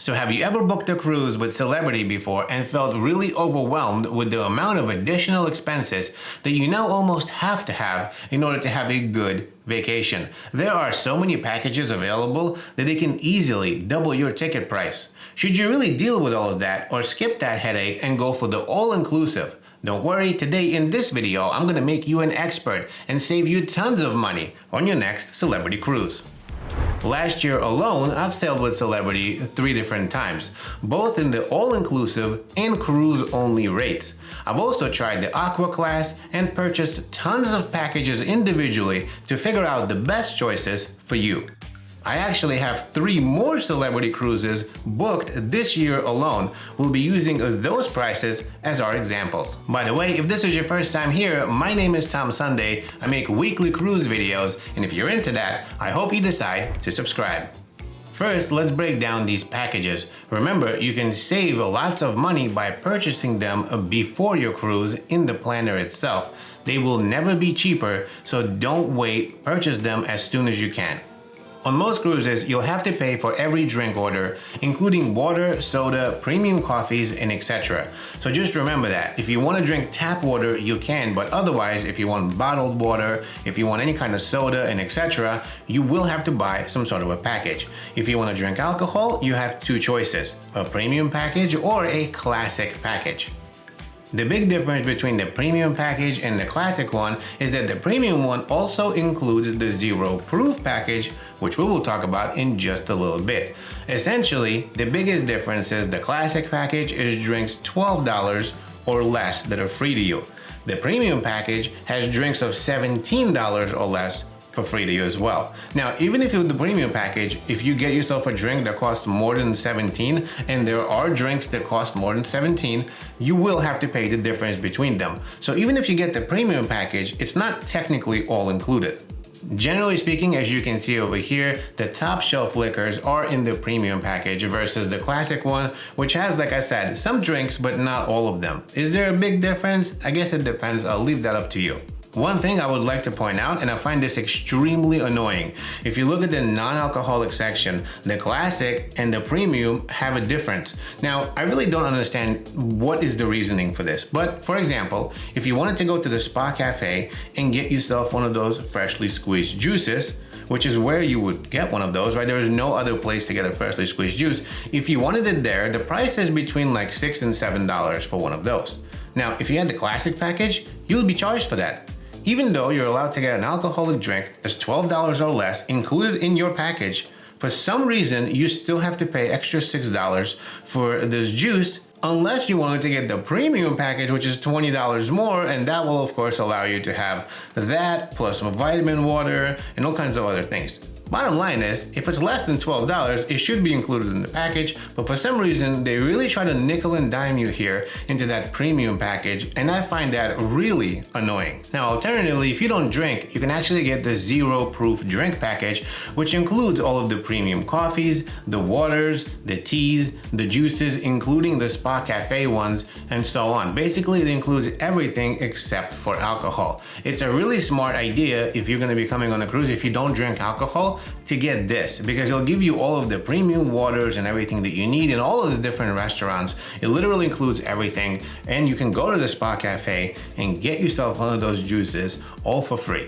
So have you ever booked a cruise with Celebrity before and felt really overwhelmed with the amount of additional expenses that you now almost have to have in order to have a good vacation? There are so many packages available that they can easily double your ticket price. Should you really deal with all of that or skip that headache and go for the all-inclusive? Don't worry, today in this video, I'm gonna make you an expert and save you tons of money on your next Celebrity cruise. Last year alone, I've sailed with Celebrity 3 different times, both in the all-inclusive and cruise-only rates. I've also tried the Aqua class and purchased tons of packages individually to figure out the best choices for you. I actually have 3 more Celebrity cruises booked this year alone. We'll be using those prices as our examples. By the way, if this is your first time here, my name is Tom Sunday. I make weekly cruise videos, and if you're into that, I hope you decide to subscribe. First, let's break down these packages. Remember, you can save lots of money by purchasing them before your cruise in the planner itself. They will never be cheaper, so don't wait. Purchase them as soon as you can. On most cruises, you'll have to pay for every drink order, including water, soda, premium coffees, and etc. So just remember that. If you want to drink tap water, you can, but otherwise, if you want bottled water, if you want any kind of soda, and etc., you will have to buy some sort of a package. If you want to drink alcohol, you have 2 choices, a premium package or a classic package. The big difference between the premium package and the classic one is that the premium one also includes the zero proof package, which we will talk about in just a little bit. Essentially, the biggest difference is the classic package is drinks $12 or less that are free to you. The premium package has drinks of $17 or less for free to you as well. Now, even if you're the premium package, if you get yourself a drink that costs more than $17, and there are drinks that cost more than $17, you will have to pay the difference between them. So even if you get the premium package, it's not technically all included. Generally speaking, as you can see over here, the top shelf liquors are in the premium package versus the classic one, which has, like I said, some drinks, but not all of them. Is there a big difference? I guess it depends. I'll leave that up to you. One thing I would like to point out, and I find this extremely annoying, if you look at the non-alcoholic section, the classic and the premium have a difference. Now, I really don't understand what is the reasoning for this, but for example, if you wanted to go to the Spa Cafe and get yourself one of those freshly squeezed juices, which is where you would get one of those, right? There is no other place to get a freshly squeezed juice. If you wanted it there, the price is between like $6 and $7 for one of those. Now, if you had the classic package, you'll be charged for that. Even though you're allowed to get an alcoholic drink that's $12 or less included in your package, for some reason you still have to pay extra $6 for this juice unless you wanted to get the premium package, which is $20 more, and that will of course allow you to have that plus some vitamin water and all kinds of other things. Bottom line is, if it's less than $12, it should be included in the package, but for some reason, they really try to nickel and dime you here into that premium package, and I find that really annoying. Now, alternatively, if you don't drink, you can actually get the zero proof drink package, which includes all of the premium coffees, the waters, the teas, the juices, including the Spa Cafe ones, and so on. Basically, it includes everything except for alcohol. It's a really smart idea if you're gonna be coming on a cruise, if you don't drink alcohol, to get this, because it'll give you all of the premium waters and everything that you need in all of the different restaurants. It literally includes everything, and you can go to the Spa Cafe and get yourself one of those juices all for free.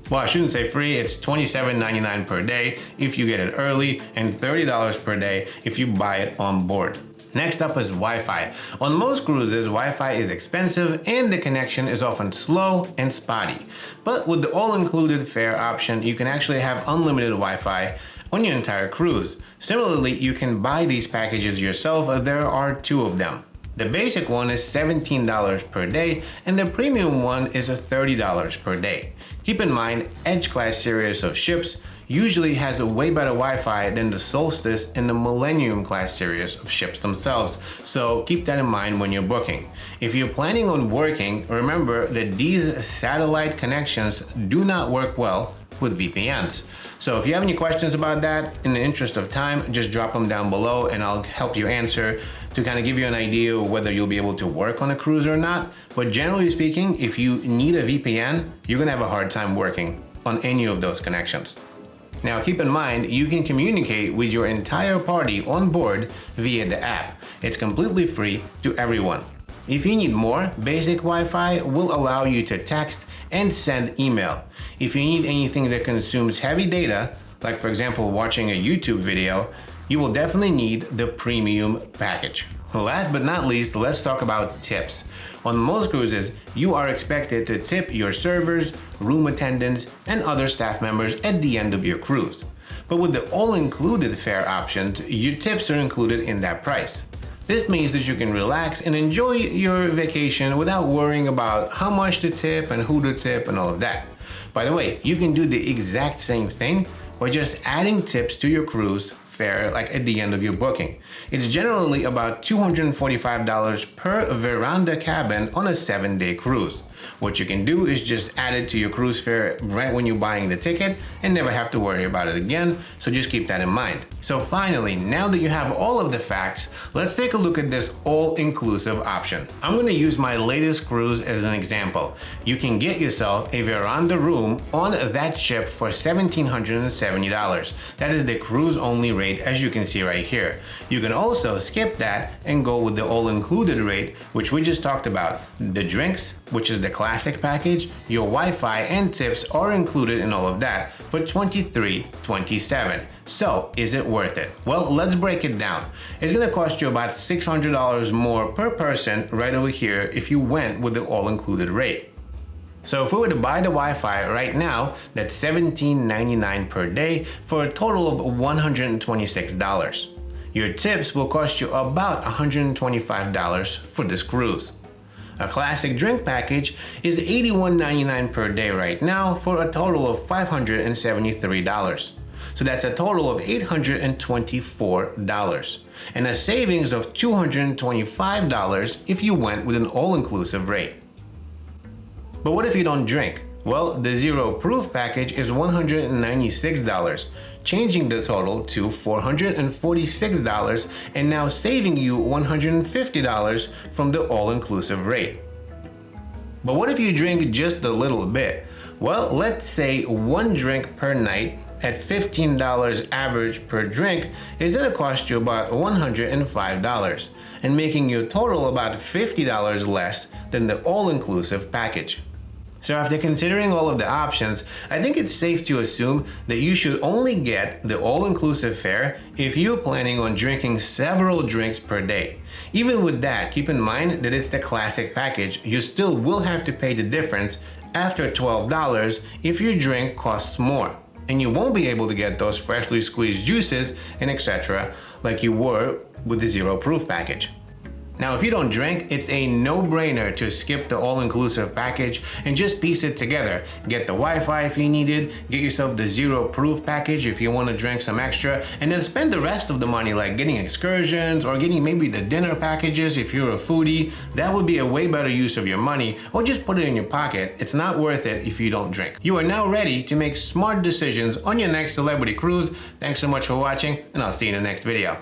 Well, I shouldn't say free, it's $27.99 per day if you get it early, and $30 per day if you buy it on board. Next up is Wi-Fi. On most cruises, Wi-Fi is expensive and the connection is often slow and spotty. But with the all-included fare option, you can actually have unlimited Wi-Fi on your entire cruise. Similarly, you can buy these packages yourself. There are 2 of them. The basic one is $17 per day, and the premium one is $30 per day. Keep in mind, Edge class series of ships usually has a way better Wi-Fi than the Solstice and the Millennium class series of ships themselves, so keep that in mind when you're booking. If you're planning on working, remember that these satellite connections do not work well with VPNs. So if you have any questions about that, in the interest of time, just drop them down below and I'll help you answer to kind of give you an idea of whether you'll be able to work on a cruise or not. But generally speaking, if you need a VPN, you're gonna have a hard time working on any of those connections. Now keep in mind, you can communicate with your entire party on board via the app. It's completely free to everyone. If you need more, basic Wi-Fi will allow you to text and send email. If you need anything that consumes heavy data, like for example watching a YouTube video, you will definitely need the premium package. Last but not least, let's talk about tips. On most cruises, you are expected to tip your servers, room attendants, and other staff members at the end of your cruise. But with the all-included fare options, your tips are included in that price. This means that you can relax and enjoy your vacation without worrying about how much to tip and who to tip and all of that. By the way, you can do the exact same thing by just adding tips to your cruise fare like at the end of your booking. It's generally about $245 per veranda cabin on a 7-day cruise. What you can do is just add it to your cruise fare right when you're buying the ticket and never have to worry about it again, so just keep that in mind. So finally, now that you have all of the facts, let's take a look at this all-inclusive option. I'm going to use my latest cruise as an example. You can get yourself a veranda room on that ship for $1,770. That is the cruise-only rate, as you can see right here. You can also skip that and go with the all-included rate, which we just talked about. The drinks, which is the classic package, your Wi-Fi and tips are included in all of that for $23.27. So is it worth it? Well, let's break it down. It's gonna cost you about $600 more per person right over here if you went with the all-included rate. So if we were to buy the Wi-Fi right now, that's $17.99 per day for a total of $126. Your tips will cost you about $125 for this cruise. A classic drink package is $81.99 per day right now for a total of $573. So that's a total of $824 and a savings of $225 if you went with an all-inclusive rate. But what if you don't drink? Well, the zero proof package is $196, changing the total to $446 and now saving you $150 from the all-inclusive rate. But what if you drink just a little bit? Well, let's say one drink per night at $15 average per drink is going to cost you about $105 and making your total about $50 less than the all-inclusive package. So after considering all of the options, I think it's safe to assume that you should only get the all-inclusive fare if you're planning on drinking several drinks per day. Even with that, keep in mind that it's the classic package. You still will have to pay the difference after $12 if your drink costs more. And you won't be able to get those freshly squeezed juices and etc. like you were with the zero proof package. Now, if you don't drink, it's a no-brainer to skip the all-inclusive package and just piece it together. Get the Wi-Fi if you need it, get yourself the zero proof package if you want to drink some extra, and then spend the rest of the money like getting excursions or getting maybe the dinner packages if you're a foodie. That would be a way better use of your money, or just put it in your pocket. It's not worth it if you don't drink. You are now ready to make smart decisions on your next celebrity cruise. Thanks so much for watching, and I'll see you in the next video.